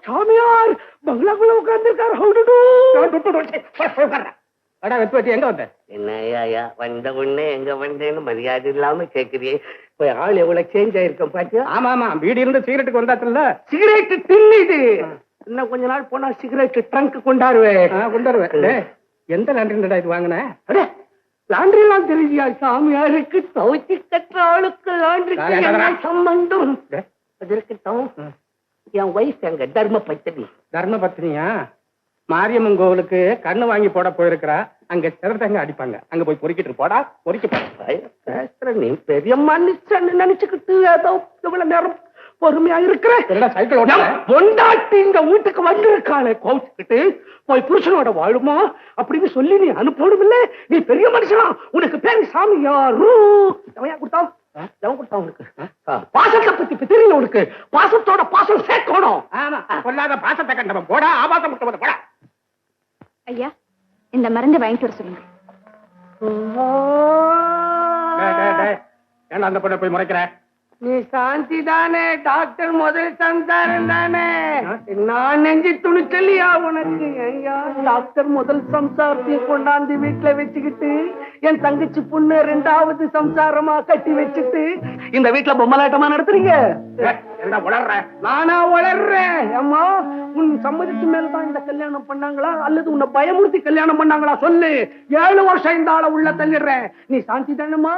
சாமியார் பங்களாக்குள்ள உட்கார்ந்துருக்காரு. எங்க வந்த? என்னையா வந்த உடனே எங்க வந்தேன்னு மரியாதை இல்லாம கேக்குறியே. போய் ஆள் எவ்வளவு சேஞ்ச் ஆயிருக்கோம் பாத்தியா? ஆமா ஆமா, வீடு இருந்து சிகரெட்டுக்கு வந்தாச்சுல்ல. சிகரெட் டின்னு இது. இன்னும் கொஞ்ச நாள் போனா சிகரெட் ட்ரங்க் கொண்டாருவேன். எந்த லாண்டரிடா இது வாங்கின? லாண்டரி எல்லாம் தெரியா? சாமியாருக்கு துவைச்சி கட்டுற ஆளுக்கு லாண்டரி சம்பந்தம். இருக்கட்டும், என் வயசு எங்க தர்ம பத்தினி. தர்ம பத்தினியா? மாரியம்மன் கோவிலுக்கு கண்ணு வாங்கி போட போயிருக்கிறா. அங்க சிறந்தங்க அடிப்பாங்க. அங்க போய் பொறுக்கிட்டு போடா. பேசுற நீ பெரிய மனுஷன் நினைச்சுக்கிட்டு ஏதோ இவ்வளவு நேரம் பொறுமையா இருக்கிற. சைக்கிள் பொண்டாட்டி இந்த வீட்டுக்கு வந்திருக்காளே கோவிச்சுக்கிட்டு போய் புருஷனோட வாழுமா அப்படின்னு சொல்லி நீ அனுப்பணும் இல்ல. நீ பெரிய மனுஷனா? உனக்கு பேரு சாமியாரு. கொடுத்தா உனக்கு பாசத்தை பத்தி தெரியல. உனக்கு பாசத்தோட பாசம் சேர்க்கணும். கொல்லாத பாசத்தை கண்டவன் போடா. ஆபாசம் போடா. ஐயா, இந்த மருந்து வாங்கிட்டு வர சொல்லுங்க. ஏன்னா அந்த பொண்ணை போய் முறைக்கிற? நீ சாந்தி தானே? டாக்டர் முதல் சம்சாரம் தானே? நான் நெஞ்சு துணிச்சலியா உனக்கு? ஐயா, டாக்டர் முதல் சம்சாரத்தையும் கொண்டாந்து வீட்டுல வச்சுக்கிட்டு என் தங்கச்சி பொண்ணு ரெண்டாவது சம்சாரமா கட்டி வச்சுட்டு இந்த வீட்டுல பொம்மலாட்டமா நடத்துறீங்க. நானா வளர்றேன்? அம்மா, உன் சம்மதிக்கு மேலதான் இந்த கல்யாணம் பண்ணாங்களா அல்லது உன்னை பயமுறுத்தி கல்யாணம் பண்ணாங்களா? சொல்லு. 7 வருஷம் இந்த ஆள உள்ள தள்ளிடுறேன். நீ சாந்தி தானேம்மா?